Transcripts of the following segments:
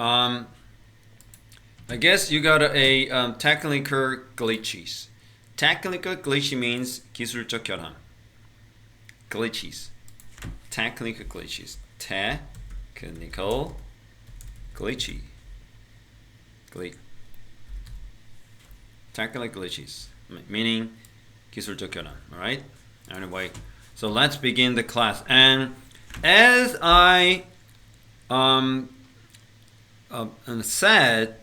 Um, I guess you got a technical glitches. Technical glitch means 기술적 결함. Glitches. Technical glitches. Technical glitchy. Technical glitches. Meaning 기술적 결함. Alright? Anyway, so let's begin the class. And as I said,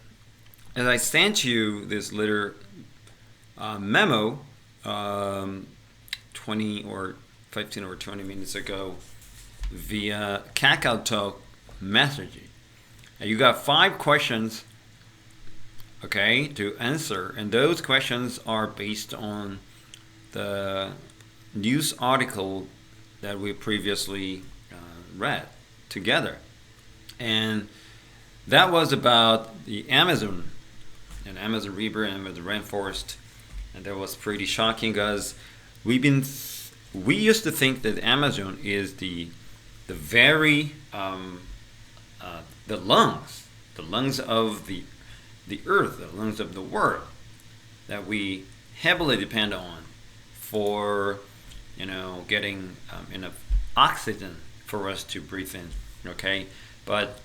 as I sent you this little memo 20 or 15 or 20 minutes ago via KakaoTalk messaging, and you got 5 questions, okay, to answer, and those questions are based on the news article that we previously read together, and that was about the Amazon and Amazon River and Amazon rainforest, and that was pretty shocking because we used to think that Amazon is the very the lungs of the earth, the lungs of the world that we heavily depend on for getting enough oxygen for us to breathe in. Okay, but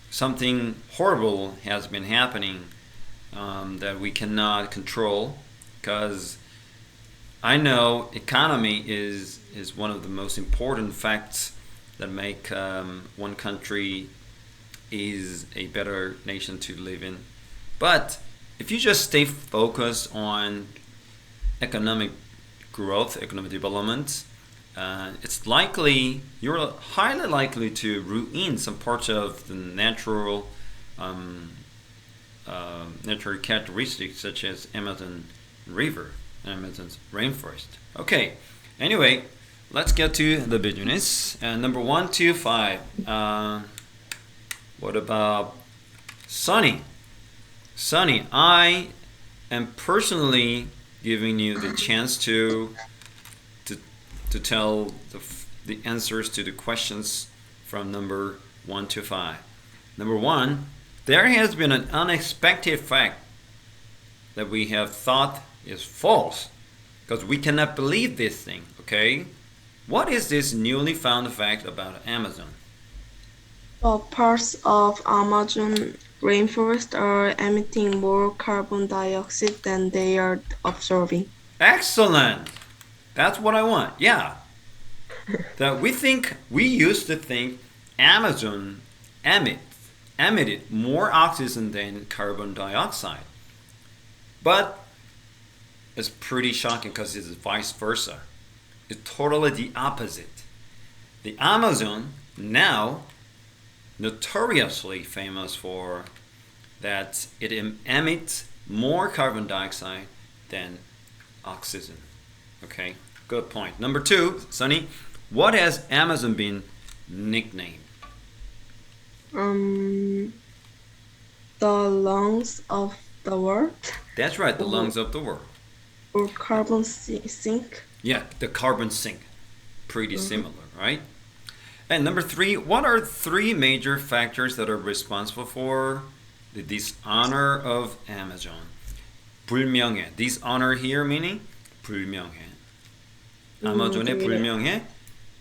something horrible has been happening that we cannot control, because I know economy is one of the most important facts that make one country is a better nation to live in. But if you just stay focused on economic growth, economic development, you're highly likely to ruin some parts of the natural characteristics, such as Amazon River, Amazon's rainforest. Okay, anyway, let's get to the business. Number 1 to 5. What about Sunny? Sunny, I am personally giving you the chance to tell the answers to the questions from number 1 to 5. Number 1, there has been an unexpected fact that we have thought is false, because we cannot believe this thing. Okay, what is this newly found fact about Amazon? Parts of Amazon rainforest are emitting more carbon dioxide than they are absorbing. Excellent. That's what I want. Yeah. That we used to think Amazon emitted more oxygen than carbon dioxide. But it's pretty shocking because it's vice versa. It's totally the opposite. The Amazon, now notoriously famous for that it emits more carbon dioxide than oxygen. Okay, good point. Number 2, Sunny, what has Amazon been nicknamed? The lungs of the world. That's right, the lungs of the world. Or carbon sink. Yeah, the carbon sink. Pretty similar, right? And number 3, what are 3 major factors that are responsible for the dishonor of Amazon? 불명예. Dishonor here meaning 불명예. 아마존의 불명예.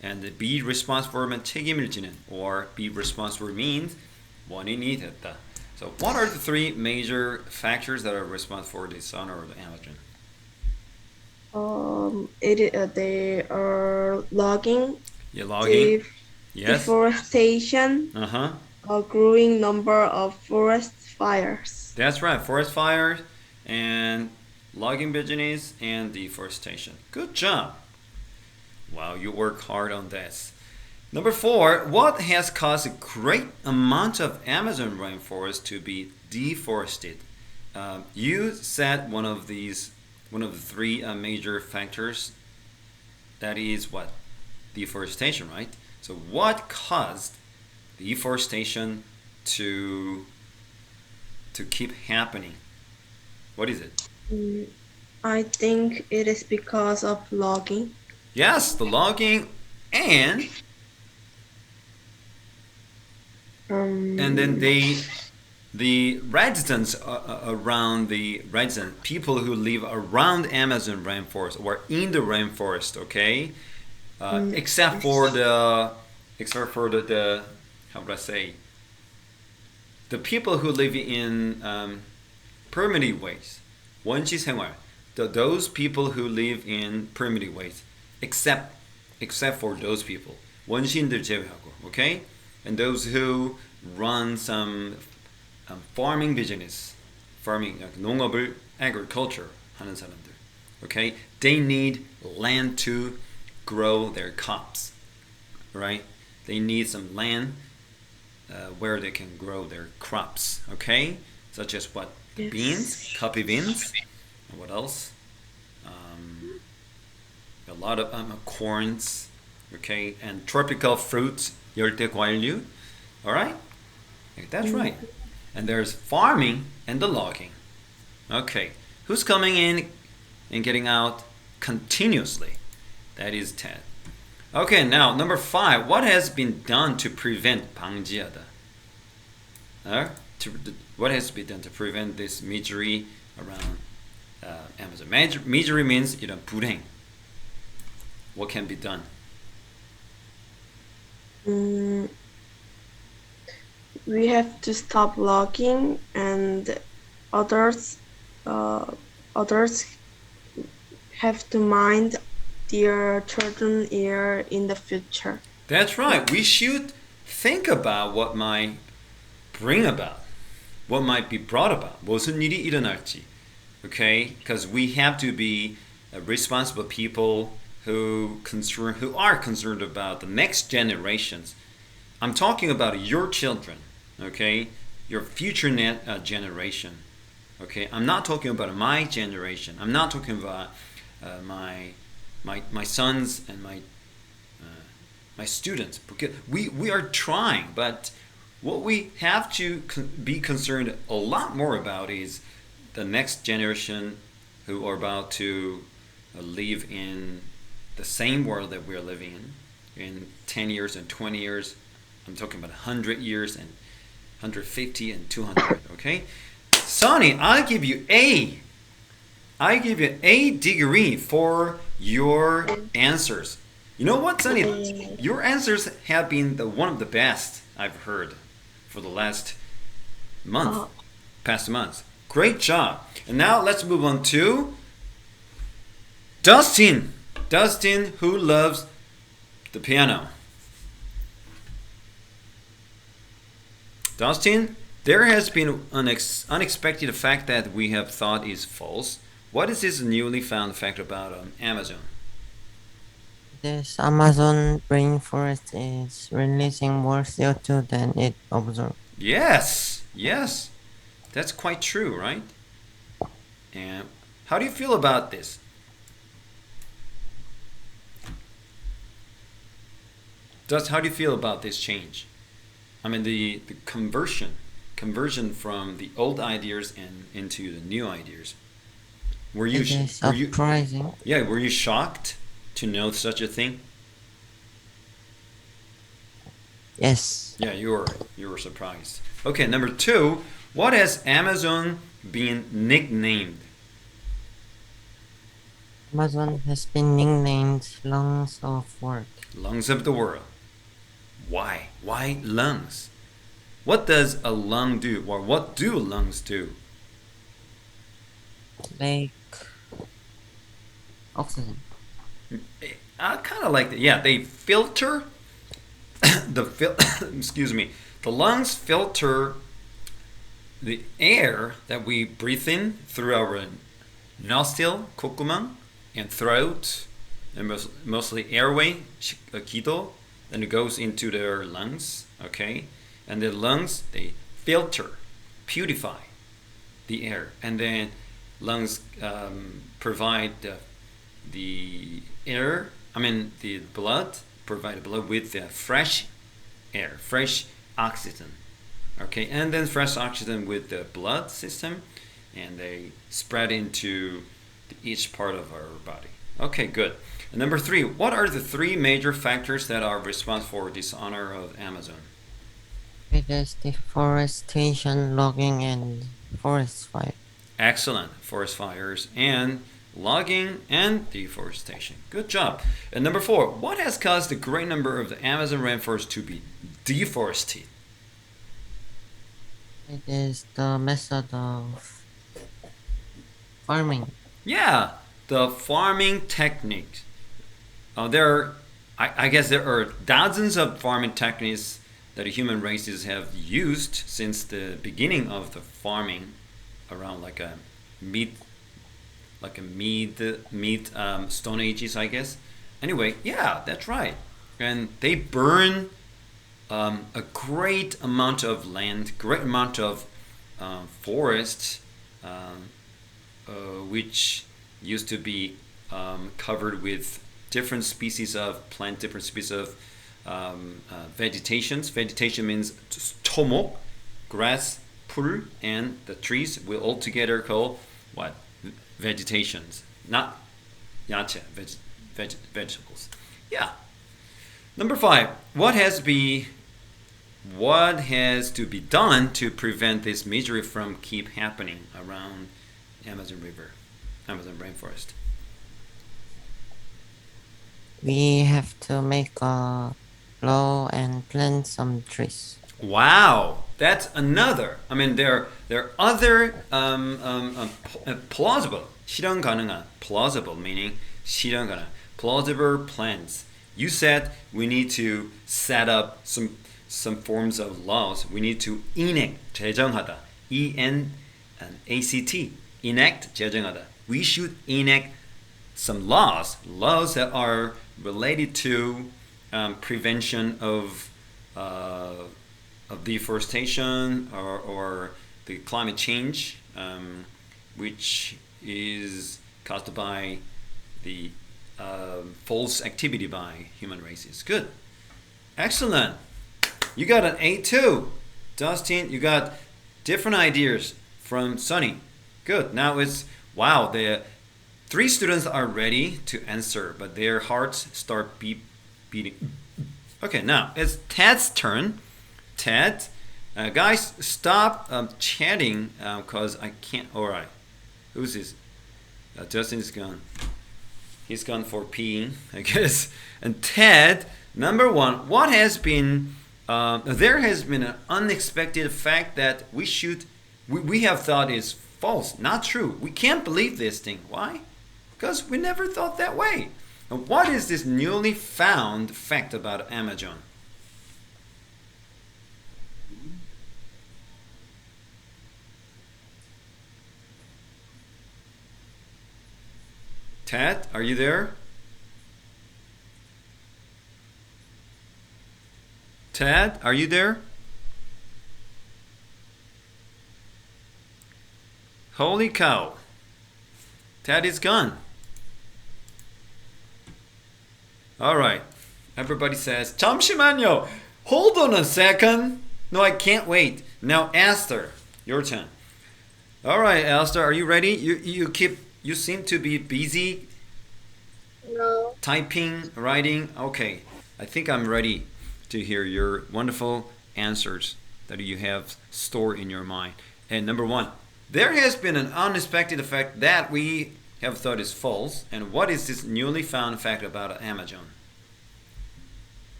And be responsible means 책임을 지는, or be responsible means 원인이 됐다. So what are the 3 major factors that are responsible for the dishonor of Amazon? They are logging. Yeah, logging. Yes. Deforestation. A growing number of forest fires. That's right, forest fires and logging business and deforestation. Good job. Wow, you work hard on this. Number 4, what has caused a great amount of Amazon rainforest to be deforested? You said one of the 3 major factors. That is what? Deforestation, right? So what caused deforestation to keep happening? What is it? I think it is because of logging. Yes, the logging and then they the residents around the resident people who live around Amazon rainforest or in the rainforest, okay, except for Yes. the how would I say the people who live in primitive ways, 원시 생활, those people who live in primitive ways, except for those people, 원시인들 제외하고, okay, and those who run some farming business, farming 농업을 agriculture 하는 사람들, okay, they need land to grow their crops, right? They need some land where they can grow their crops, okay? Such as what? The beans, Yes. coffee beans, and what else? Um, a lot of corns, okay? And tropical fruits, 열대 과일류, all right? That's right. And there's farming and the logging. Okay, who's coming in and getting out continuously? That is Ted. Okay, now number 5. What has been done to prevent 방지하다? What has been done to prevent this misery around Amazon? Misery means 불행. What can be done? Mm, we have to stop logging, and others others have to mind their children ear in the future. That's right. We should think about what might bring about, what might be brought about. 무슨 일이 일어날지. Okay, because we have to be responsible people who are concerned about the next generations. I'm talking about your children. Okay, your future generation. Okay, I'm not talking about my generation. I'm not talking about my sons and my students. Because we are trying, but what we have to be concerned a lot more about is the next generation who are about to live in the same world that we're living in 10 years and 20 years. I'm talking about 100 years and 150 and 200, okay? Sonny, I give you A degree for your answers. You know what, Sonny? Your answers have been one of the best I've heard for the last month, past months. Great job. And now let's move on to Dustin. Dustin, who loves the piano. Dustin, there has been an unexpected fact that we have thought is false. What is this newly found fact about Amazon? This Amazon rainforest is releasing more CO2 than it absorbs. Yes, yes, that's quite true, right? And how do you feel about this? How do you feel about this change? I mean, the conversion from the old ideas and into the new ideas. Were you It is were you surprising. yeah, were you shocked to know such a thing? Yes, Yeah, you were surprised. Okay, number 2, what has Amazon been nicknamed? Amazon has been nicknamed lungs of work. Lungs of the world. Why? Why lungs? What does a lung do? Or what do lungs do? Like oxygen. I kind of like that. Yeah, they filter excuse me. The lungs filter the air that we breathe in through our nostril, 콧구멍, and throat, and mostly airway, 기도, then it goes into their lungs, okay? And the lungs, they filter, purify the air, and then lungs provide the air, the blood, provide the blood with fresh air, fresh oxygen, okay? And then fresh oxygen with the blood system, and they spread into each part of our body. Okay, good. And number 3, what are the 3 major factors that are responsible for dishonor of Amazon? It is deforestation, logging, and forest fire. Excellent. Forest fires and logging and deforestation. Good job. And number 4, what has caused a great number of the Amazon rainforest to be deforested? It is the method of farming. Yeah, the farming techniques. I guess there are dozens of farming techniques that the human races have used since the beginning of the farming, around meat, like a meat Stone Ages, I guess. Anyway, yeah, that's right. And they burn a great amount of land, great amount of forest, which used to be covered with different species of plant, different species of vegetations. Vegetation means tomo, grass, pul, and the trees will all together call what? Vegetations, not yacha, vegetables. Yeah. Number 5. What has to be done to prevent this misery from keep happening around Amazon River, Amazon rainforest? We have to make a law and plant some trees. Wow, that's another. I mean, there are other plausible, 실현 가능한, plausible meaning 실현 가능, plausible plans. You said we need to set up some forms of laws. We need to enact, 제정하다, ENACT, enact, 제정하다. We should enact some laws that are related to prevention of deforestation or the climate change, which is caused by the false activity by human races. Good. Excellent. You got an A too. Dustin, you got different ideas from Sunny. Good. Now it's, wow, the 3 students are ready to answer, but their hearts start beating. Okay, now it's Ted's turn. Ted, guys, stop chatting because I can't. All right, who's this? Justin's gone. He's gone for peeing, I guess. And Ted, number 1, what has been? There has been an unexpected fact that we have thought is false, not true. We can't believe this thing. Why? Because we never thought that way. And what is this newly found fact about Amazon? Ted, are you there? Ted, are you there? Holy cow. Ted is gone. All right. Everybody says, 잠시만요. Hold on a second. No, I can't wait. Now, Esther, your turn. All right, Esther, are you ready? You seem to be busy. No. Typing, writing. Okay, I think I'm ready to hear your wonderful answers that you have stored in your mind. And number 1, there has been an unexpected fact that we have thought is false. And what is this newly found fact about Amazon?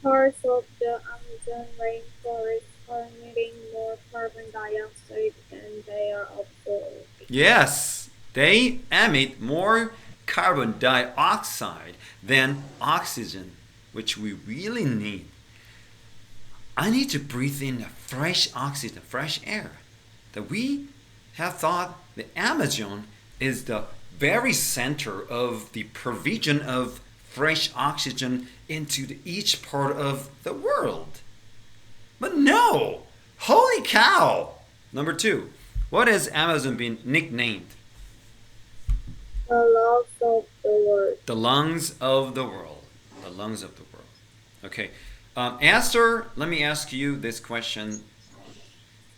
Parts of the Amazon rainforest are emitting more carbon dioxide than they are absorbing. Yes, they emit more carbon dioxide than oxygen, which we really need. I need to breathe in fresh oxygen, fresh air. That we have thought the Amazon is the very center of the provision of fresh oxygen into each part of the world. But no! Holy cow! Number 2, what has Amazon been nicknamed? The lungs of the world. The lungs of the world. The lungs of the world. Okay. Esther, let me ask you this question.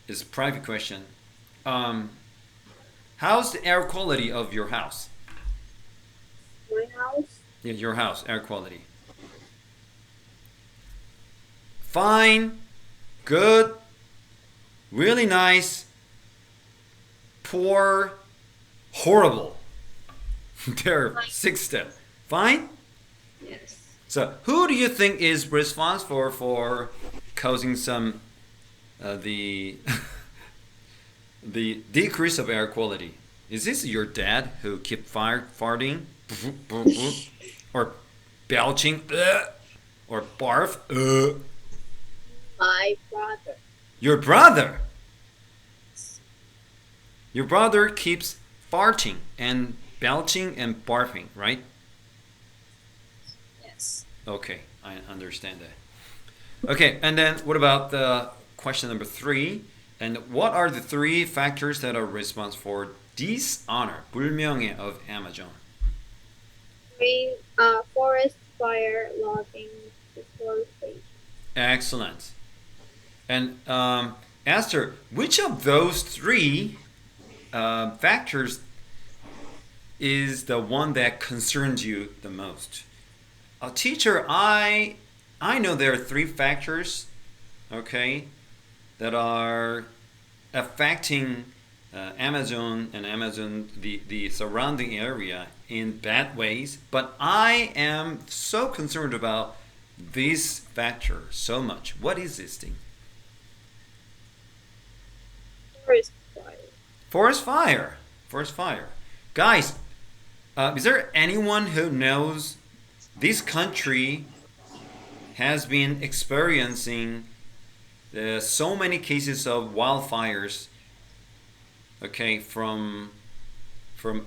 It's a private question. How's the air quality of your house? My house? Yeah, your house, air quality. fine, good, really nice, poor, horrible. There are 6 steps. Fine? Yes. So, who do you think is responsible for causing some the the decrease of air quality? Is this your dad who keep farting, or belching, or barf? My brother. Your brother. Your brother keeps farting and belching and barfing, right? Yes. Okay, I understand that. Okay, and then what about the question number 3? And what are the 3 factors that are responsible for dishonor, 불명예 of Amazon? Forest fire, logging, deforestation. Excellent. And Esther, which of those 3 factors is the one that concerns you the most? Teacher, I know there are 3 factors, okay, that are affecting Amazon and the surrounding area in bad ways, but I am so concerned about this factor so much. What is this thing? Forest fire. Forest fire. Forest fire. Guys, is there anyone who knows this country has been experiencing so many cases of wildfires, okay, from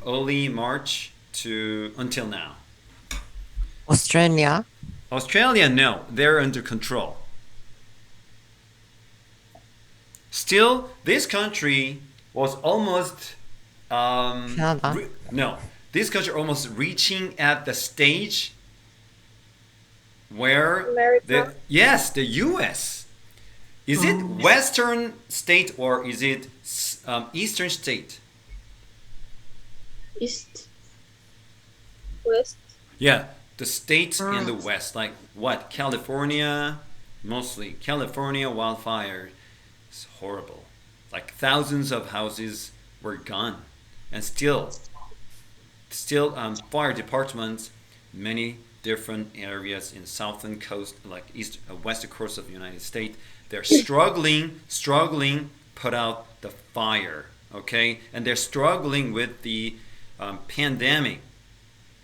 early March to until now? Australia. Australia, no, they're under control. Still, this country was almost Canada. no, this country almost reaching at the stage where America. the U.S. Is it Western state or is it Eastern state? East. West. Yeah, the states in the West, like what? California, mostly California wildfire. It's horrible. Like thousands of houses were gone, and still fire departments, many different areas in southern coast, like east, western coast of the United States, they're struggling put out the fire. Okay, and they're struggling with the pandemic,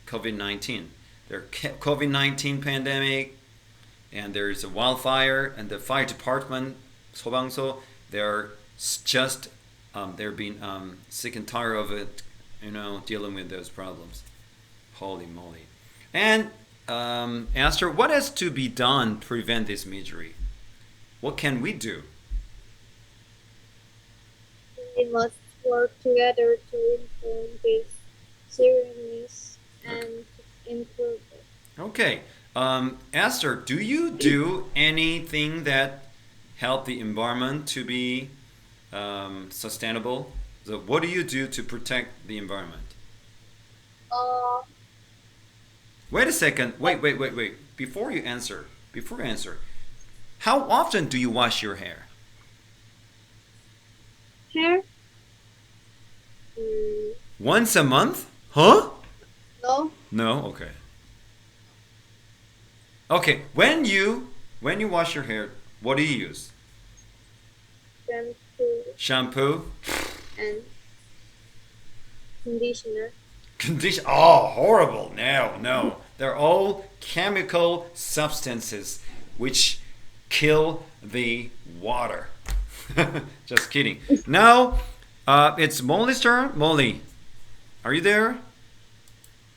COVID-19. Their COVID-19 pandemic, and there's a wildfire, and the fire department, 소방서, they're just they're being sick and tired of it, dealing with those problems. Holy moly! And Esther, what has to be done to prevent this misery? What can we do? We must work together to inform this seriousness and improve it. Okay, Esther, do you do anything that help the environment to be sustainable? So, what do you do to protect the environment? Uh, Wait a second. Wait. Before you answer, how often do you wash your hair? hair? Once a month? Huh? No. No. Okay. Okay. When you wash your hair, what do you use? Shampoo Shampoo? and conditioner. Condition. Oh, horrible. No. They're all chemical substances which kill the water. Just kidding. Now, it's Molly's turn. Molly, are you there?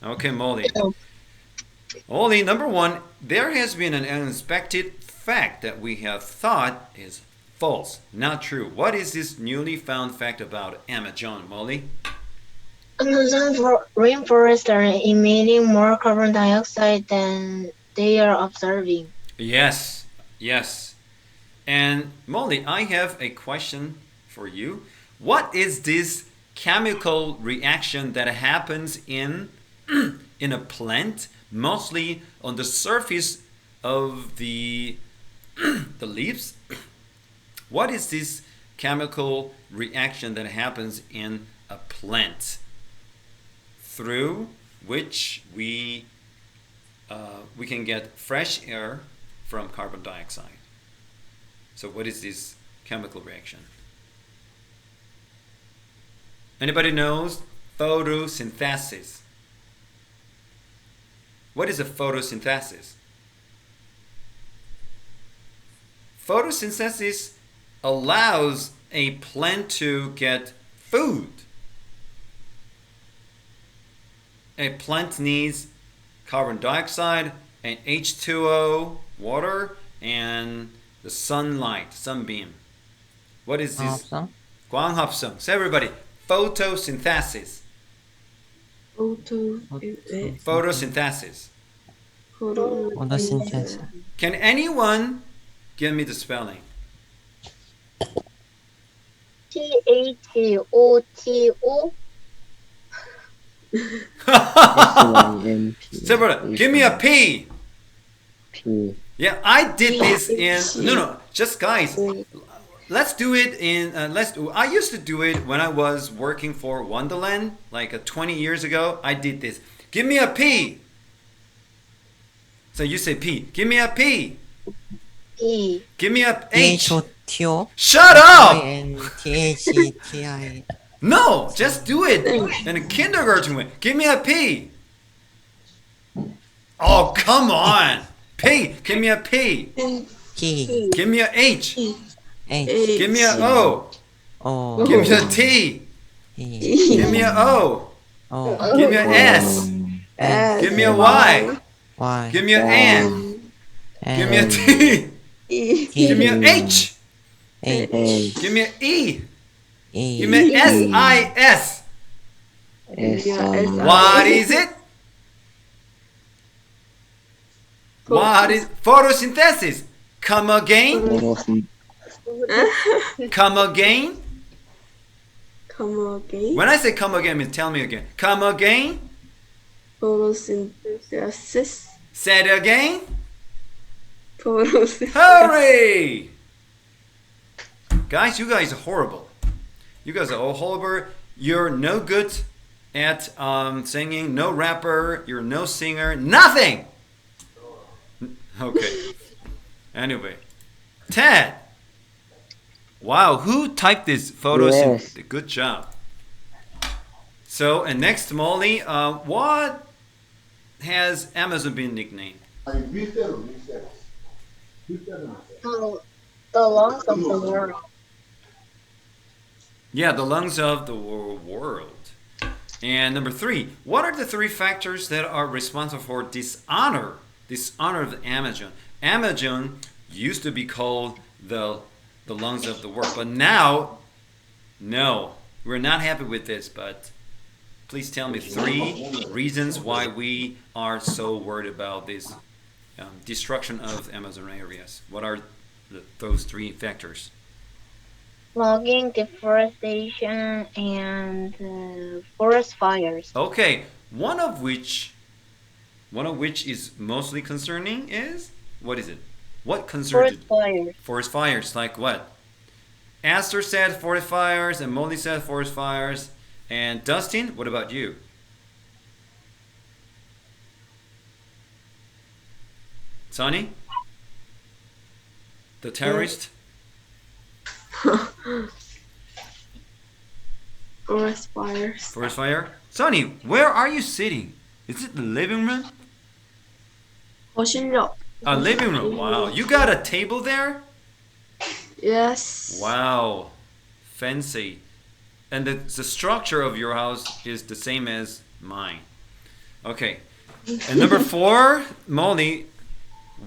Okay, Molly. Molly, number 1, there has been an unexpected fact that we have thought is false, not true. What is this newly found fact about Amazon, Molly? Amazon rainforests are emitting more carbon dioxide than they are absorbing. Yes. And Molly, I have a question for you. What is this chemical reaction that happens in in a plant, mostly on the surface of the the leaves. What is this chemical reaction that happens in a plant through which we can get fresh air from carbon dioxide? So what is this chemical reaction? Anybody knows? Photosynthesis. What is a photosynthesis? Photosynthesis allows a plant to get food. A plant needs carbon dioxide and H2O, water, and the sunlight, sunbeam. What is this? Awesome. 광합성. So everybody, photosynthesis. Photosynthesis. Photosynthesis. Can anyone give me the spelling? THOTO. S-Y-M-P. So everybody, give me a P. P. Yeah, I did this in no, just guys. Let's do it in. I used to do it when I was working for Wonderland, like 20 years ago. I did this. Give me a P. So you say P. Give me a P. E. Give me a H. H-O-T-O. Shut up! I-N-T-H-E-T-I. No, just do it in a kindergarten way. Give me a P. Oh, come on. P. Give me a P. P. Give me a H. H. Give me a O. O. Give me a T. E. Give me a O. O. Give me a S. Give me a Y. Y. Give me an N. Give me a N. T. T. Give me a H. H. H. Give me a E. E. Give me a S-I-S. S-I. What is it? What is photosynthesis? Come again? Photosynthesis. Come again? Come again. When I say come again, means tell me again. Come again? Photosynthesis. Say it again? Photosynthesis. Hurry! Guys, you guys are horrible. You guys are all horrible. You're no good at singing. No rapper. You're no singer. Nothing! Okay. Anyway. Ted! Wow, who typed this photosynthesis? Yes. Good job. So, and next, Molly, what has Amazon been nicknamed? The lungs of the world. Yeah, the lungs of the world. And number 3, what are the 3 factors that are responsible for dishonor? Dishonor of the Amazon. Amazon used to be called the lungs of the world, but now, no, we're not happy with this. But please tell me 3 reasons why we are so worried about this destruction of Amazon areas. What are those 3 factors? Logging, deforestation, and forest fires. Okay, one of which is mostly concerning is, what is it? What concerns Forest fires. Forest fires, like what? Esther said forest fires, and Molly said forest fires, and Dustin, what about you? Sonny? The terrorist? Forest fires. Forest fire? Sonny, where are you sitting? Is it the living room? 거실력. Living room. Wow. You got a table there? Yes. Wow. Fancy. And the structure of your house is the same as mine. Okay. And number 4, Molly,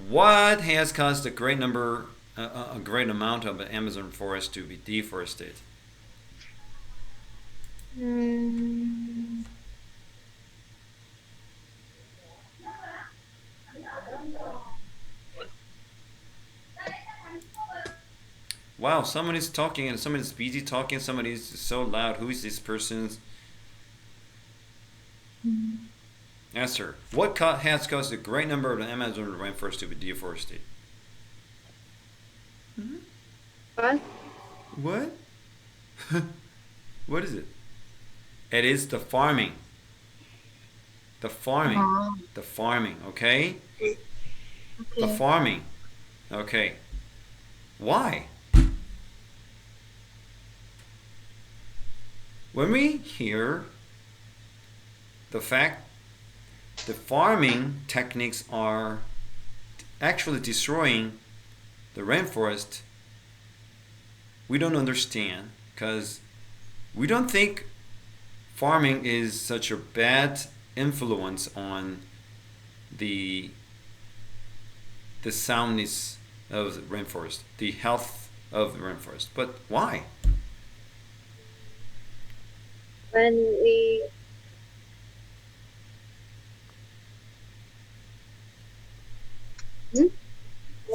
what has caused a great amount of the Amazon forest to be deforested? Wow, someone is talking and someone is busy talking, somebody is so loud. Who is this person? Esther, what has caused a great number of the Amazon rainforest to be deforested? What? What? What is it? It is the farming. The farming. Oh, The farming, okay? The okay. farming. Okay. Why? When we hear the fact the farming techniques are actually destroying the rainforest, we don't understand because we don't think farming is such a bad influence on the the soundness of the rainforest, the health of the rainforest. But why? When we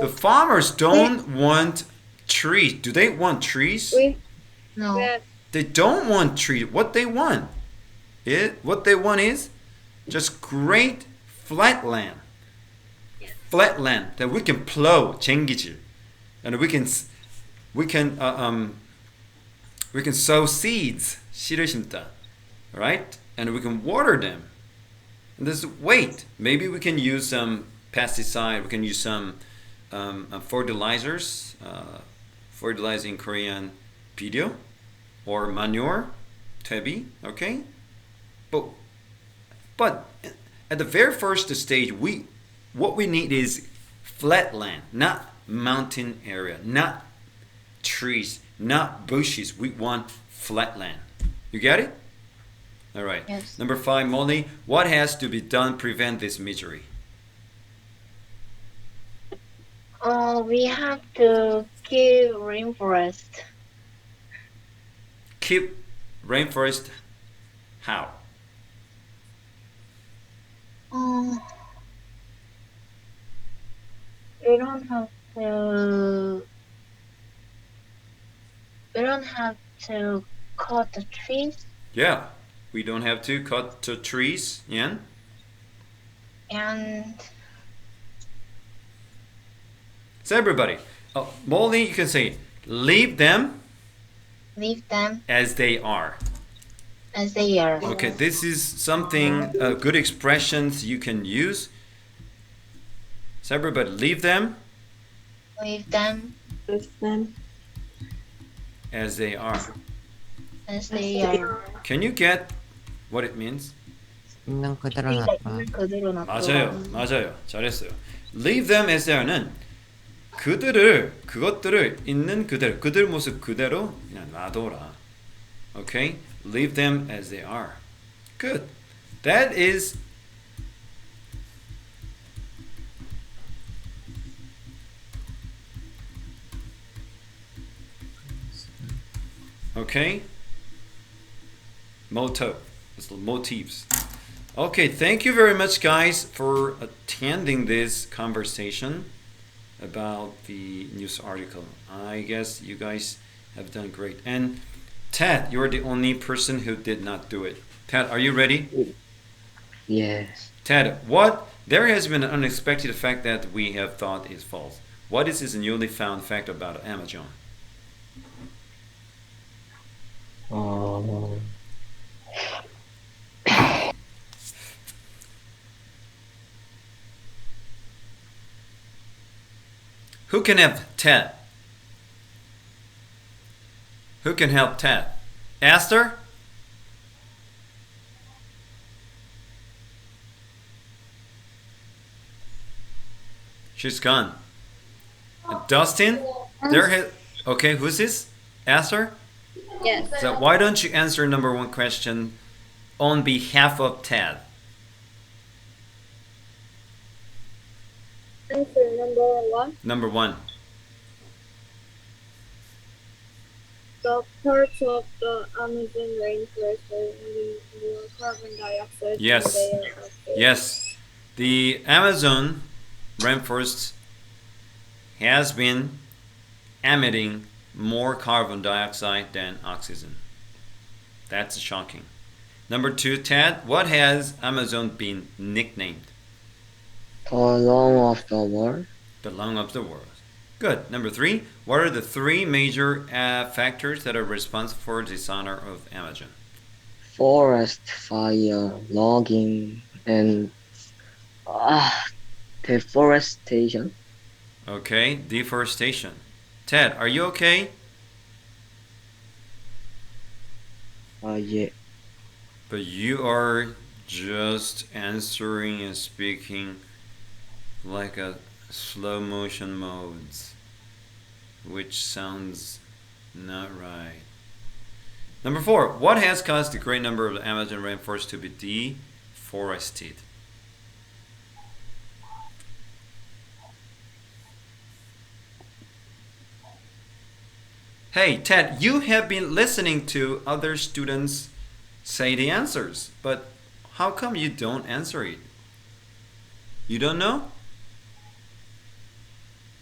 The farmers don't want trees. Do they want trees? we No. have They don't want trees. What they want, what they want is just great flat land. Flat land that we can plow, 쟁기질, and we can we can sow seeds, 씨를 심다, right? And we can water them. And this wait, maybe we can use some pesticide. We can use some fertilizers. Fertilizer in Korean, 비료, or manure, 퇴비. Okay, but at the very first stage, what we need is flat land, not mountain area, not trees, not bushes. We want flat land. You get it? All right. Yes. Number 5, Molly. What has to be done to prevent this misery? We have to keep rainforest. Keep rainforest. How? Um, we don't have to. We don't have to cut the trees, Yeah, we don't have to cut the trees. Yeah. and So everybody, Molly, you can say leave them leave them as they are. as they are. Okay, this is something good expressions you can use. So everybody, leave them Leave them With them. as they are. as they are. Can you get what it means? 있는 그대로 그러니까 놔둬. 있는 그대로 맞아요, 놔둬. 맞아요, 잘했어요. Leave them as they are는 그것들을 있는 그대로, 그들 모습 그대로 그냥 놔둬라. Okay, leave them as they are. Good. That is okay. Motto. It's the motifs. Okay, thank you very much, guys, for attending this conversation about the news article. I guess you guys have done great. And Ted, you're the only person who did not do it. Ted, are you ready? Yes. Ted, there has been an unexpected fact that we have thought is false. What is this newly found fact about Amazon? Um, Who can help Ted? Who can help Ted? Esther? She's gone. Dustin? Okay, who's this? Esther? yes. So why don't you answer number 1 question on behalf of Ted? Answer number 1. Number 1. The parts of the Amazon rainforest are emitting more carbon dioxide Yes. than they are oxygen. Yes, the Amazon rainforest has been emitting more carbon dioxide than oxygen. That's shocking. Number 2, Ted, what has Amazon been nicknamed? the lung of the world. The lung of the world. Good. Number 3. What are the 3 major factors that are responsible for dishonor of Amazon? Forest fire, logging, and deforestation. Okay, deforestation. Ted, are you okay? Yeah. But you are just answering and speaking like a slow motion modes, which sounds not right. Number 4. What has caused a great number of the Amazon rainforests to be deforested? Hey, Ted, you have been listening to other students say the answers, but how come you don't answer it? You don't know?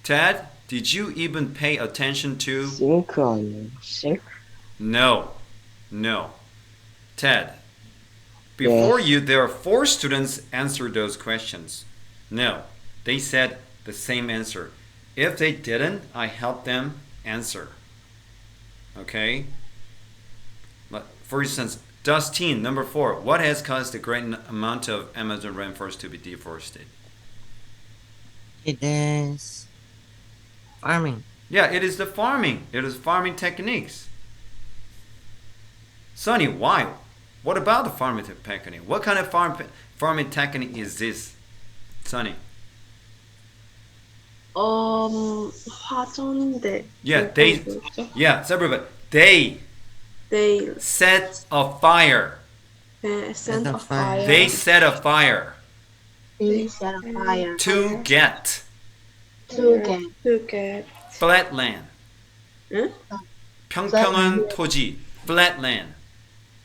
Ted, did you even pay attention to? Sink 아니에요? Sink? No. Ted, before Yes. you, there are 4 students answered those questions. No, they said the same answer. If they didn't, I helped them answer. Okay? For instance, Dustin, number 4. What has caused a great amount of Amazon rainforest to be deforested? It is farming. Yeah, it is the farming. It is farming techniques. Sonny, why? What about the farming technique? What kind of farming technique is this, Sonny? 화전대. Yeah, they. Yeah, separate. They They set a fire. sent a a fire. fire. They set a fire They set a fire to get to get flat land. 응? 평평한 토지, flat land.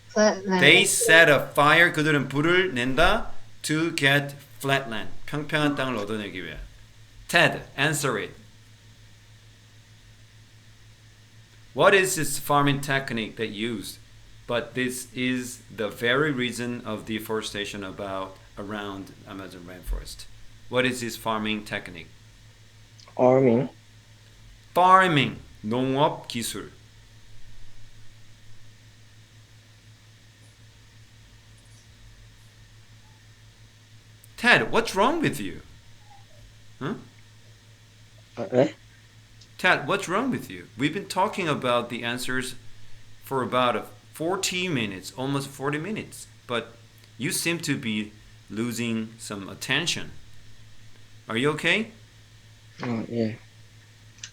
flat land. They set a fire. 그들은 불을 낸다 to get flat land. 평평한 땅을 얻어내기 위해. Ted, answer it. What is this farming technique they used? But this is the very reason of deforestation around Amazon rainforest. What is this farming technique? Farming. Farming, 농업 기술. Ted, what's wrong with you? Huh? 네? Ted, what's wrong with you? We've been talking about the answers for about 40 minutes, almost 40 minutes, but you seem to be losing some attention. Are you okay? Yeah.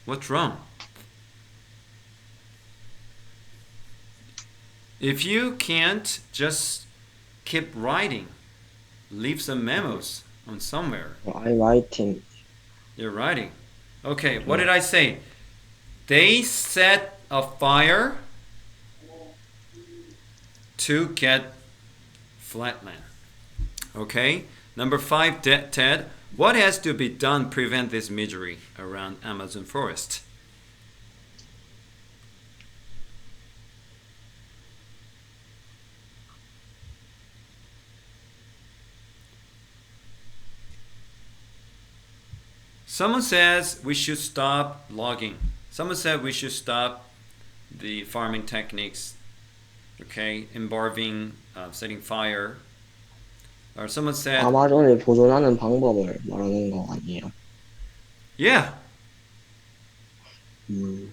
What's wrong? If you can't, just keep writing. Leave some memos on somewhere. I writing. You're writing. Okay, what did I say? They set a fire to get flatland. Okay, number 5, Ted. What has to be done to prevent this misery around Amazon forest? Someone says we should stop logging. Someone said we should stop the farming techniques, okay, involving setting fire. Or someone said, 아마존을 보존하는 방법을 말하는 거 아니에요? yeah. 음.